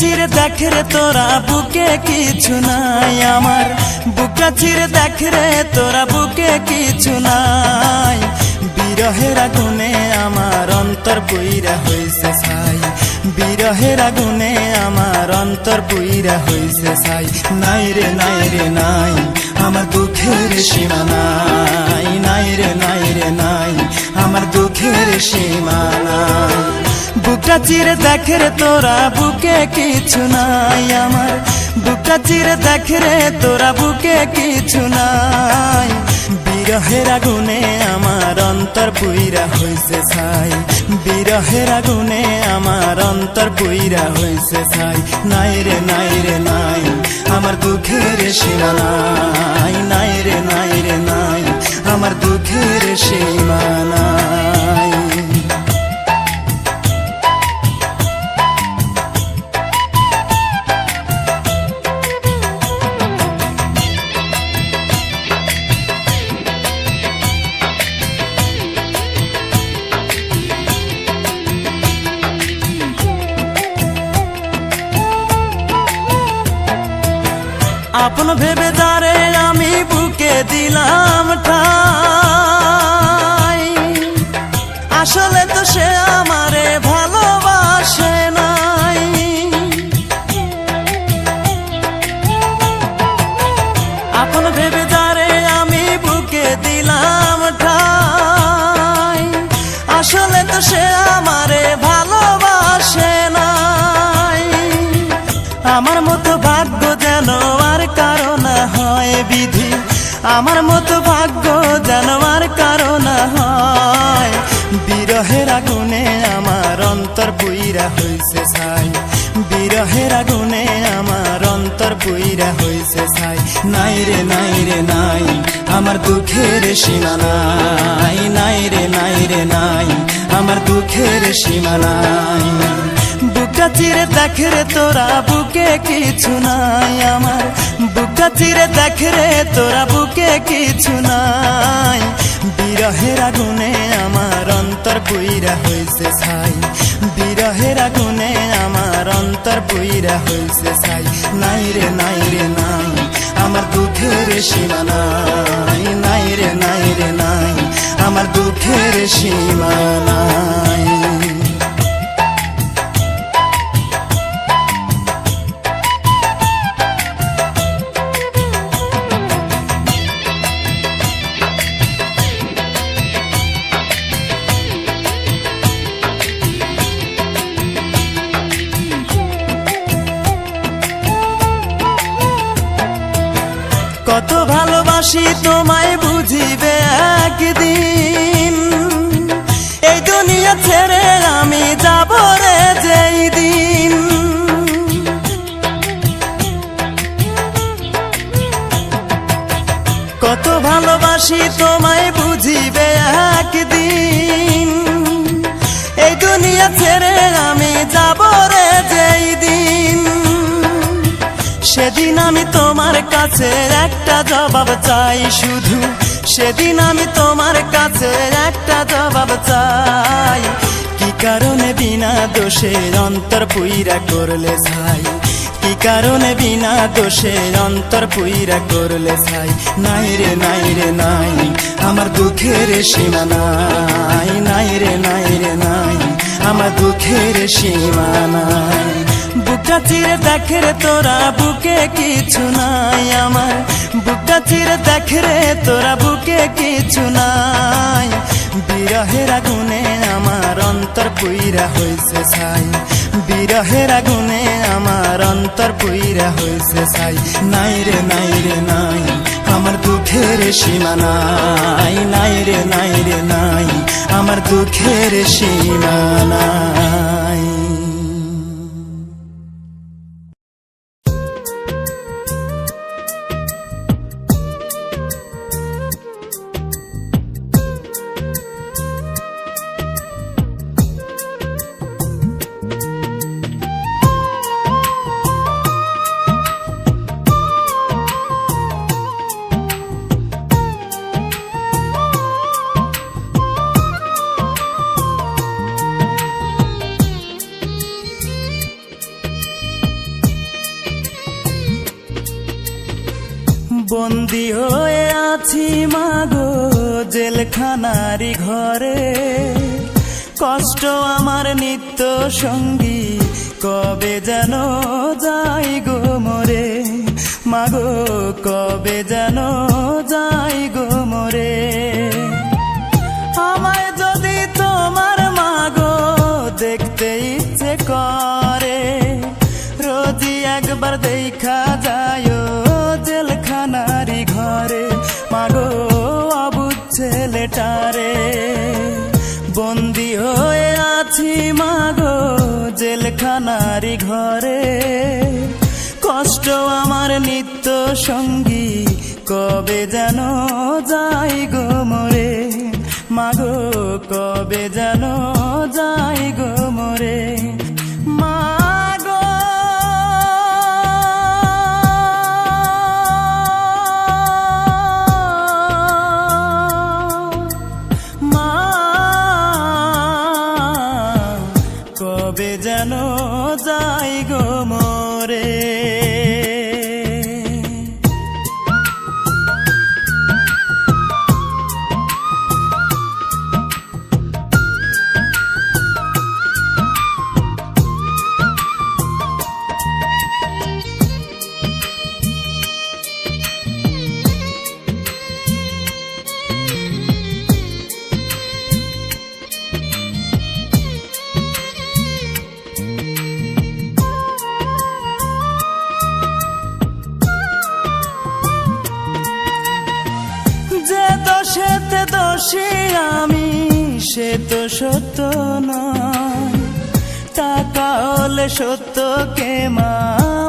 চিরে দেখ রে তোরা বুকে কিছু নাই আমার, বুকটা চিরে দেখ রে তোরা বুকে কিছু নাই। বিরহের আগুনে আমার অন্তর পুইরা হইছে ছাই, বিরহের আগুনে আমার অন্তর পুইরা হইছে ছাই। নাই রে নাই রে নাই আমার দুঃখের সীমা নাই, নাই রে নাই রে নাই আমার দুঃখের সীমা নাই। বুকটা চিরে দেখ রে তোরা বুকে কিছু নাই আমার, বুকটা চিরে দেখ রে তোরা বুকে কিছু নাই। বিরহের আগুনে আমার অন্তর পুইরা হইছে ছাই, বিরহের আগুনে আমার অন্তর পুইরা হইছে ছাই। নাই রে নাই রে নাই আমার দুঃখের সীমা নাই, নাই রে নাই রে নাই আমার দুঃখের সীমা নাই। আপন ভেবে যারে আমি বুকে দিলাম ঠাই, আসলে তো সে আমারে ভালোবাসে নাই। আপন ভেবে যারে আমি বুকে দিলাম ঠাই, আসলে তো সে আমারে ভালোবাসে নাই। আমার মতো ভাগ্য যেন আর কারো না হয় বিধি, আমার মতো ভাগ্য যেন আর কারো না হয়। বিরহের আগুনে আমার অন্তর পুইরা হইছে ছাই, বিরহের আগুনে আমার অন্তর পুইরা হইছে ছাই। নাই রে নাই রে নাই আমার দুঃখের সীমা নাই, নাই রে নাই রে নাই আমার দুঃখের সীমা নাই। বুকটা চিরে দেখ রে তোরা বুকে কিছু নাই আমার, বুকটা চিরে দেখ রে তোরা বুকে কিছু নাই। বিরহের আগুনে আমার অন্তর পুইরা হইছে ছাই, বিরহের আগুনে আমার অন্তর পুইরা হইছে ছাই। নাই রে নাই রে নাই আমার দুঃখের সীমা নাই, নাই রে নাই রে নাই আমার দুঃখের সীমা নাই। কত ভালোবাসি তোমায় বুঝিবে একদিন, এই দুনিয়া ছেড়ে আমি যাব রে যেই দিন। কত ভালোবাসি তোমায় বুঝিবে একদিন, এই দুনিয়া ছেড়ে আমি যাব রে যেই দিন। সেদিন আমি তোমার কাছে একটা জবাব চাই শুধু, সেদিন আমি তোমার কাছে একটা জবাব চাই। কি কারণে বিনা দোষে অন্তর পুইরা করলে ছাই, কি কারণে বিনা দোষে অন্তর পুইরা করলে ছাই। নাই রে নাই রে নাই আমার দুঃখের সীমা নাই, নাই রে নাই রে নাই আমার দুঃখের সীমা নাই। বুকটা চিরে দেখ রে তোরা বুকে কিছু নাই আমার, বুকটা চিরে দেখ রে তোরা বুকে কিছু নাই। বিরহের আগুনে আমার অন্তর পুইরা হইছে ছাই, বিরহের আগুনে আমার অন্তর পুইরা হইছে ছাই। নাই রে নাই রে নাই আমার দুঃখের সীমা নাই, নাই রে নাই রে নাই আমার দুঃখের সীমা নাই। বন্দী হয়ে আছি মাগো জেলখানারি ঘরে, কষ্ট আমার নিত্য সঙ্গী, কবে যেন যাই গো মরে, মাগো কবে যেন যাই গো মরে। আমায় যদি তোমার মাগো দেখতে ইচ্ছে করে, রোজই একবার দেখা যায় জেলখানারি ঘরে, মাগো অবুঝ ছেলেটারে। বন্দী হয়ে আছি মাগো জেলখানারি ঘরে, কষ্ট আমার নিত্য সঙ্গী, কবে যেন যাই গো মরে, মাগো কবে যেন যাই গো মরে। মাগো মা কবে যেন যাই গো মরে। দোষেতে দোষী আমি, সে তো সত্য নয়, টাকা হলে সত্যকে মা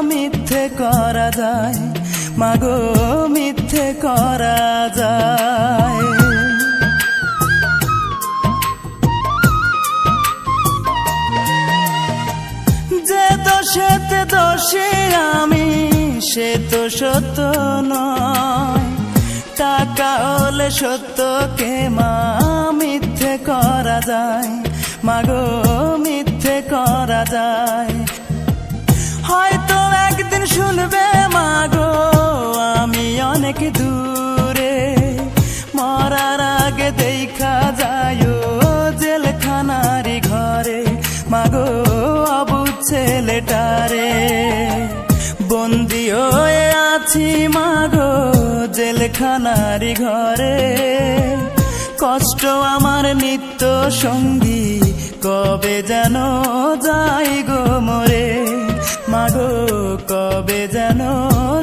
মিথ্যে করা যায়, মাগো মিথ্যে করা যায়। যে দোষেতে দোষী আমি, সে তো সত্য নয়, টাকা হলে সত্যকে মা মিথ্যে করা যায়, মাগো মিথ্যে করা যায়। হয়তো একদিন শুনবে মাগো আমি অনেক দূরে, মরার আগে দেখা যায় জেলখানারি ঘরে, মাগো অবুঝ ছেলেটারে। বন্দী হয়ে আছি মাগো জেলখানারি ঘরে, কষ্ট আমার নিত্য সঙ্গী, কবে যেন যাই গো মরে, মাগো কবে যেন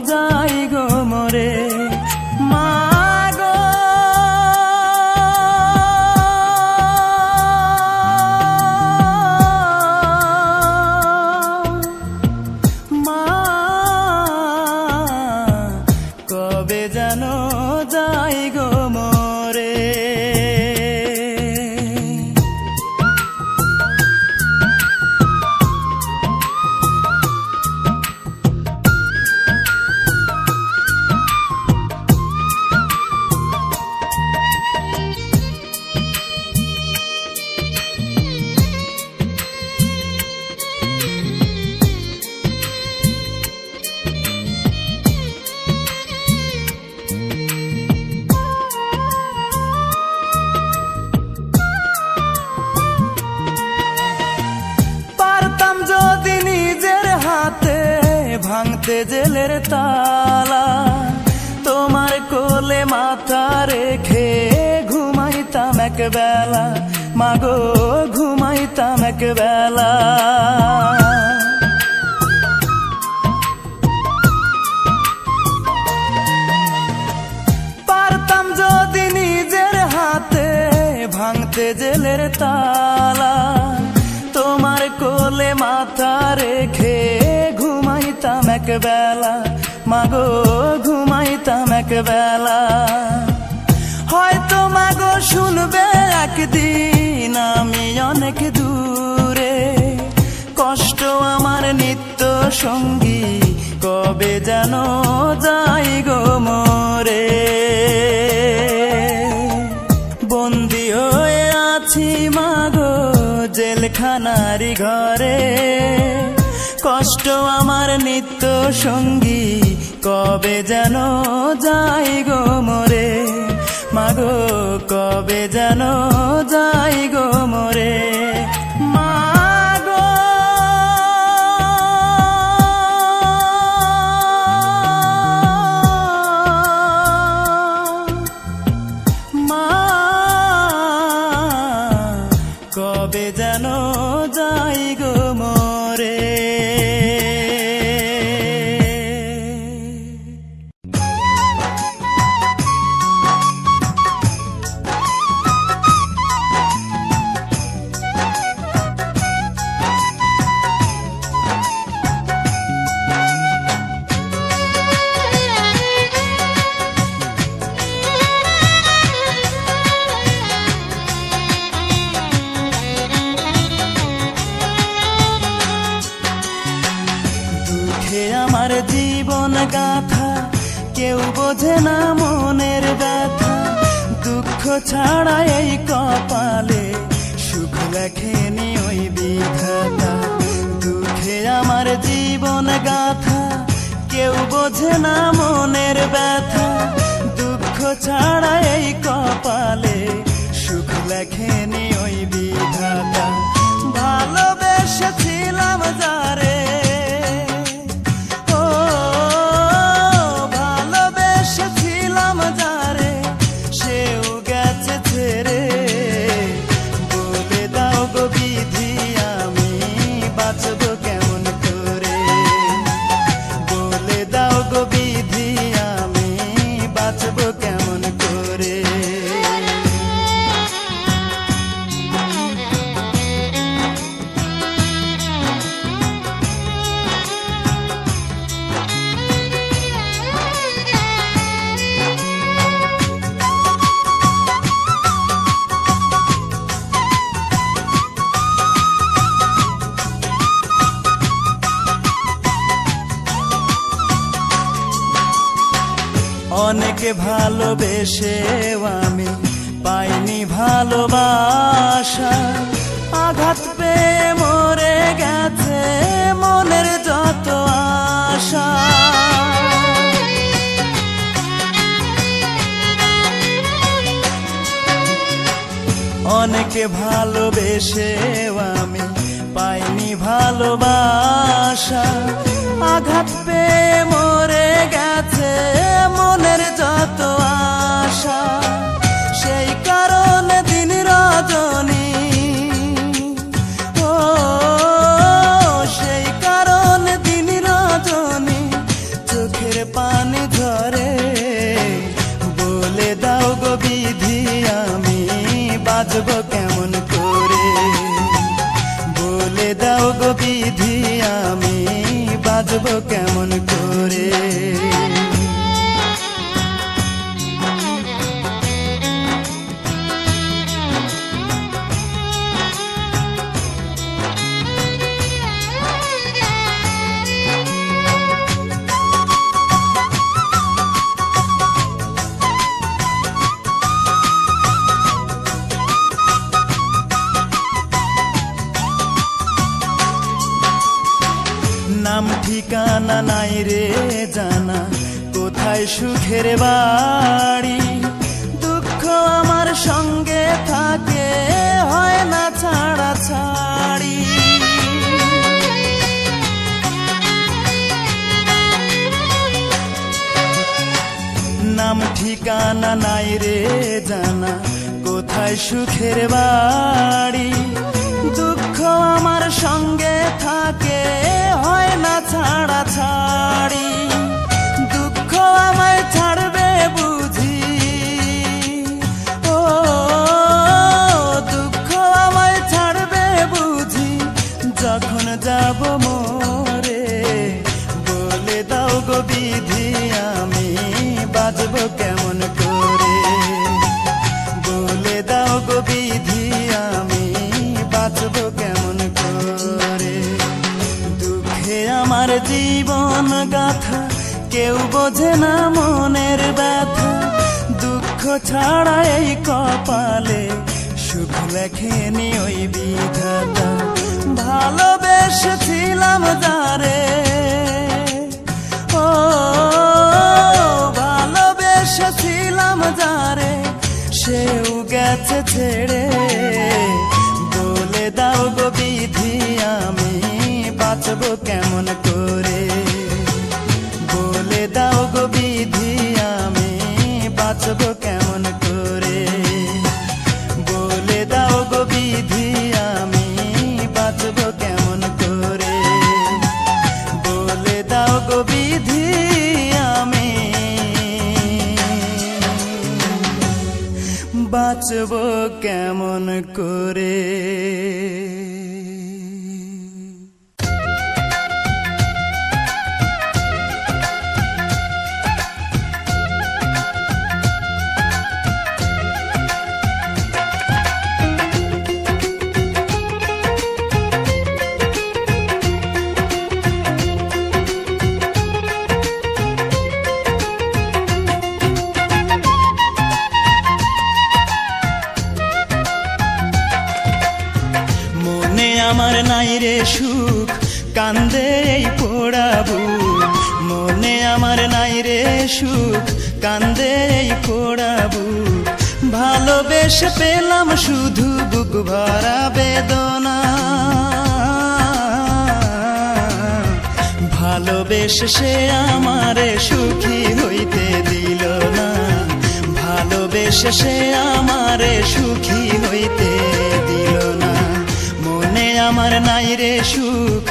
যাই গো মরে। মাগো কবে যেন যাই গো মরে। যদি নিজের হাতে ভাঙতে জেলের তালা, তোমার কোলে মাথা রেখে ঘুমাইতাম এক বেলা, মাগো ঘুমাইতাম এক বেলা। পারতাম যদি নিজের হাতে ভাঙতে জেলের তালা, তোমার কোলে মাথা রেখে ঘুমাইতাম এক বেলা, মাগো ঘুমাইতাম এক বেলা। হয়তো মাগো শুনবে একদিন আমি অনেক দূরে, কষ্ট আমার নিত্য সঙ্গী, কবে যেন যাই গো মরে। বন্দী হয়ে আছি মাগো জেলখানারি ঘরে, কষ্ট আমার নিত্য সঙ্গী, কবে যেন যাই গো মরে, মাগো কবে যেন যাই গো মরে, মাগো মা কবে যেন যাই গো মরে। আমার জীবন গাথা কেউ বোঝে না মনের ব্যথা, দুঃখ ছাড়া এই কপালে সুখ লেখেনি ওই বিধাতা। দুঃখে আমার জীবন গাথা কেউ বোঝে না মনের ব্যথা, দুঃখ ছাড়া এই কপালে সুখ লেখেনি ওই বিধাতা। ভালোবেসেছিলাম যারে, অনেকে ভালোবেসেও আমি পাইনি ভালোবাসা, আঘাত পেয়ে মরে গেছে মনের যত আশা। অনেকে ভালোবেসেও আমি পাইনি ভালোবাসা, আঘাত পেয়ে মরে গেছে মনের যত আশা। সেই কারণে দিন রজনী, ও সেই কারণে দিন রজনী চোখের পানি ঝরে। বলে দাও গো বিধি আমি বাঁচব কেমন করে, বলে দাও গো বিধি আমি বাঁচব কেমন করে। নাম ঠিকানা নাই রে জানা, কোথায় সুখের বাড়ি, দুঃখ আমার সঙ্গে থাকে হয় না ছাড়া ছাড়ি। নাম ঠিকানা নাই রে জানা, কোথায় সুখের বাড়ি, দুঃখ আমার সঙ্গে থাকে হয় না ছাড়া ছাড়ি। দুঃখ আমায় ছাড়বে বুঝি, ও দুঃখ আমায় ছাড়বে বুঝি যখন যাব মরে। বলে দাও গো বিধি আমি বাঁচব কেমন করে, বলে দাও গো বিধি আমি বাঁচব কেমন করে। দুঃখে আমার জীবন গাথা কেউ বোঝে না মনের ব্যথা, দুঃখ ছাড়া এই কপালে সুখ লেখেনি ওই বিধাতা। ভালোবেসেছিলাম যারে, ও সেও গেছে ছেড়ে, বলে দাও গো বিধি আমি বাঁচবো কেমন করে, বলে দাও গো বিধি আমি বাঁচবো কেমন করে, বলে দাও গো বিধি আমি বাঁচবো কেমন করে, বলে দাও গো বিধি আমি বাঁচবো কেমন করে। আমার নাই রে সুখ কান্দে এই পোড়াবু, মনে আমার নাই রে সুখ কান্দে এই পোড়াবু, ভালোবেসে পেলাম শুধু বুক ভরা বেদনা, ভালোবেসে সে আমারে সুখী হইতে দিল না, ভালোবেসে সে আমারে সুখী হইতে দিল না, মনে আমার নাই রে সুখ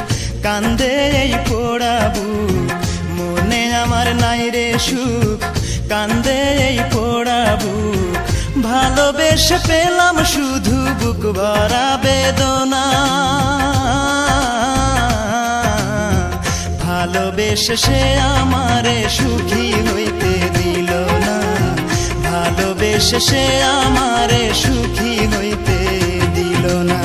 কান্দে এই পোড়াবু, মনে আমার নাই রে সুখ কান্দে এই পোড়াবু, ভালোবেসে পেলাম শুধু বুক ভরা বেদনা, ভালোবেসে সে আমারে সুখী হইতে দিল না, ভালোবেসে সে আমারে সুখী হইতে দিল না।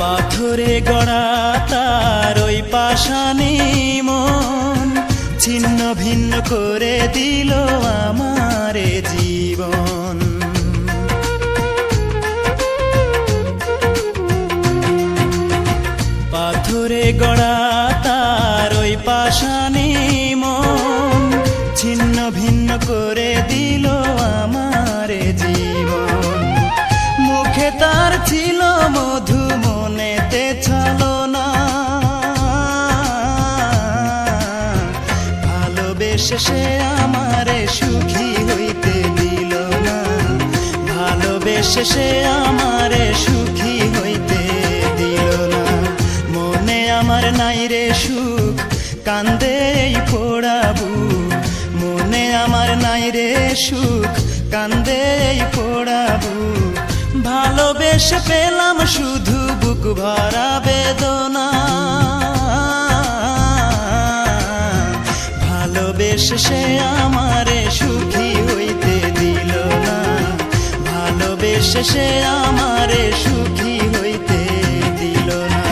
পাথরে গড়া তার ওই পাষাণী মন ছিন্ন ভিন্ন করে দিল আমারে জীবন, পাথরে গড়া তার ওই পাষাণী মন ছিন্ন ভিন্ন করে দিল আমারে জীবন, মুখে তার ছিল মধু মনেতে ছলনা, ভালোবেসে সে আমারে সুখী হইতে দিল না, ভালোবেসে সে আমারে সুখী হইতে দিল না, মনে আমার নাই রে সুখ কান্দে এই পোড়াবু, মনে আমার নাই রে সুখ কান্দে এই পোড়াবু, ভালোবেসে পেলাম শুধু বুক ভরা বেদনা, ভালোবেসে সে আমারে সুখী হইতে দিল না, ভালোবেসে সে আমারে সুখী হইতে দিল না।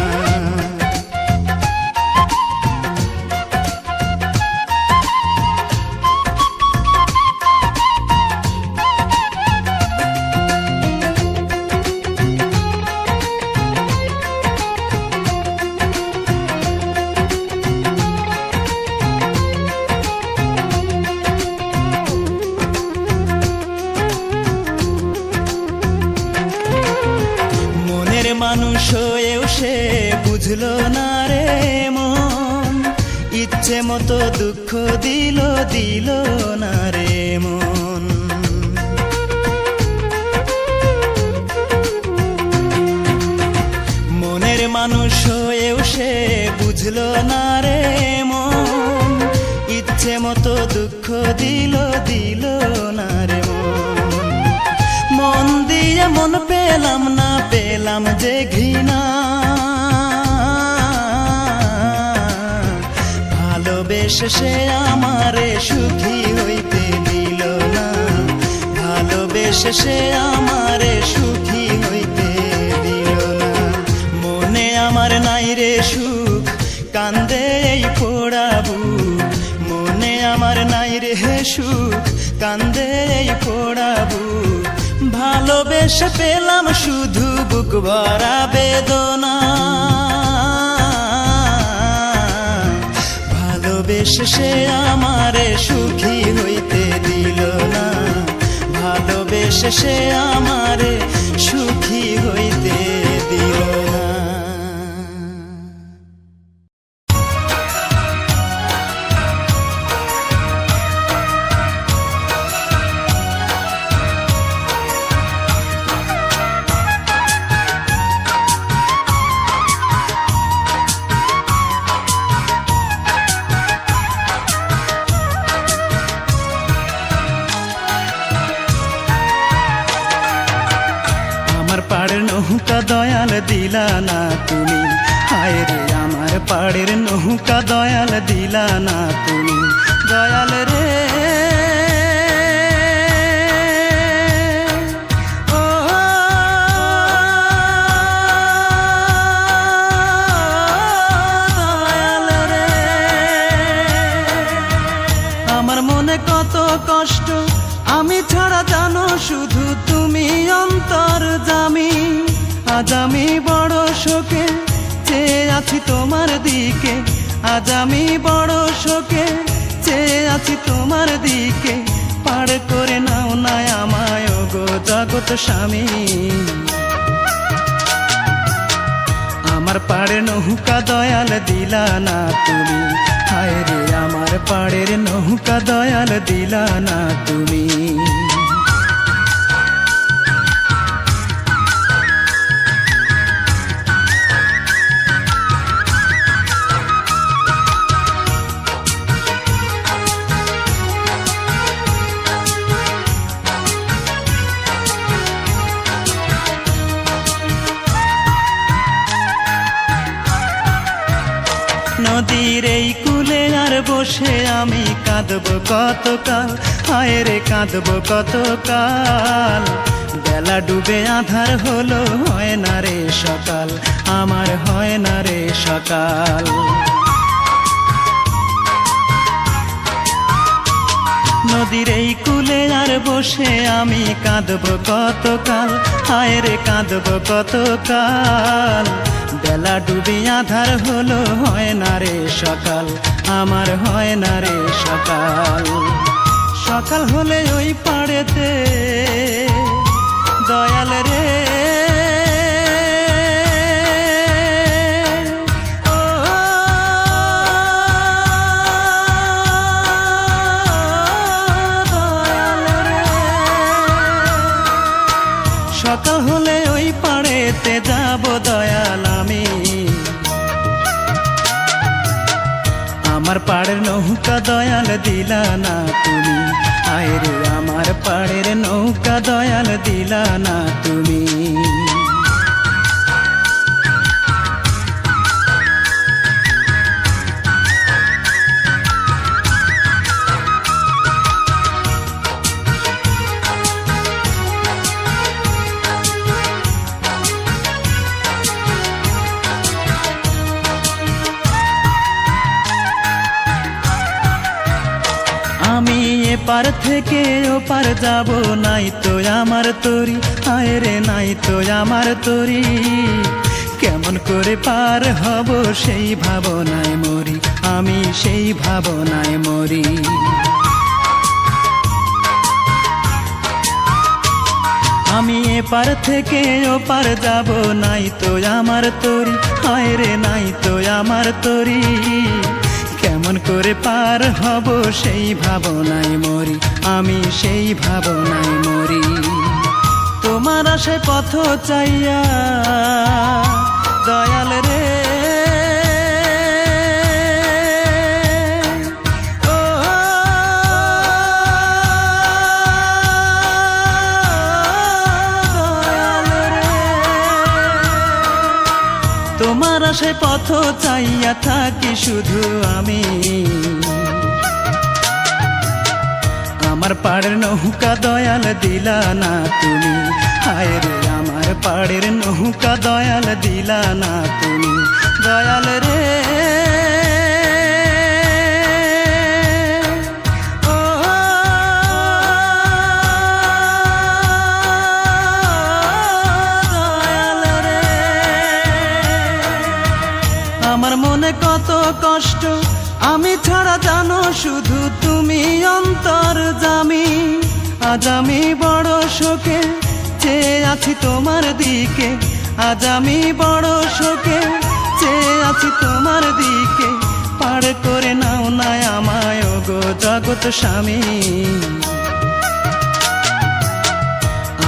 মানুষ হয়েও সে বুঝলো না রে মন, ইচ্ছে মতো দুঃখ দিল দিল না রে মন, মনের মানুষ হয়েও সে বুঝলো না রে মন, ইচ্ছে মতো দুঃখ দিল দিল না রে মন, মন দিয়ে মন পেলাম না, পেলাম যে ঘৃণা, ভালোবেসে সে আমারে সুখী হইতে দিল না, ভালোবেসে সে আমারে সুখী হইতে দিল রে সুখ, কান্দে এই পোড়াবু। মনে আমার নাই রে সুখ, কান্দে এই পোড়াবু। ভালোবেসে পেলাম শুধু বুক ভরা বেদনা, ভালোবেসে সে আমারে সুখী হইতে দিল না, ভালোবেসে সে আমারে সুখী হইতে দিল না। পাড়ের নৌকা দয়াল দিলা না তুমি, হায় রে আমার পাড়ের নৌকা দয়াল দিলা না তুমি, দয়াল রে। ও দয়াল রে, আমার মনে কত কষ্ট, আমি ছাড়া জানো শুধু তুমি অন্তর্যামী। আজ আমি বড় শোকে চেয়ে আছি তোমার দিকে, আজ আমি বড় শোকে চেয়ে আছি তোমার দিকে। পার করে নাও না আমায় গো জগৎ স্বামী, আমার পাড়ের নৌকা দয়াল দিলা না তুমি, হায় রে আমার পাড়ের নৌকা দয়াল দিলা না তুমি। নদীর এই কূলে আর বসে আমি কাঁদবো কতকাল, হায় রে কাঁদবো কতকাল। বেলা ডুবে আধার হলো, হয় না রে সকাল, আমার হয় না রে সকাল। নদীর এই কূলে আর বসে আমি কাঁদবো কতকাল, হায় রে কাঁদবো কতকাল। বেলা ডুবে আধার হলো, হয় না রে সকাল, আমার হয় না রে সকাল। সকাল হলে ওই পাড়েতে দয়াল রে, সকাল হলে ওই পাড়েতে যাব দয়াল আমি। আমার পাড়ের নৌকা দয়াল দিলা না তুমি, হায় রে আমার পাড়ের নৌকা দয়াল দিলা না তুমি। আমি এপার থেকে ওপার যাব, নাই তো আমার তরি, হায় রে নাই তো আমার তরি। কেমন করে পার হব সেই ভাবনায় মরি, আমি সেই ভাবনায় মরি। আমি এপার থেকে ওপার যাব, নাই তো আমার তরি, হায় রে নাই তো আমার তরি। কেমন করে পার হব সেই ভাবনায় মরি, আমি সেই ভাবনায় মরি। তোমার আশে পথ চাইয়া দয়াল রে, তোমার আশে পথ চাইয়া থাকি শুধু আমি। আমার পাড়ের নৌকা দয়াল দিলা না তুমি, হায় রে আমার পাড়ের নৌকা দয়াল দিলা না তুমি, দয়াল রে ও দয়াল রে আমার মনে কত কষ্ট আমি ছাড়া জানো শুধু তুমি অন্তর্যামী আজ আমি বড় শোকে চেয়ে আছি তোমার দিকে আজ আমি বড় শোকে চেয়ে আছি তোমার দিকে পার করে নাও না আমায় গো জগৎ স্বামী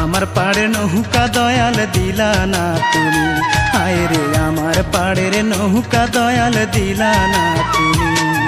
আমার পাড়ে নৌকা দয়াল দিলা না তুমি হায় রে আমার পাড়ের নৌকা দয়াল দিলা না তুমি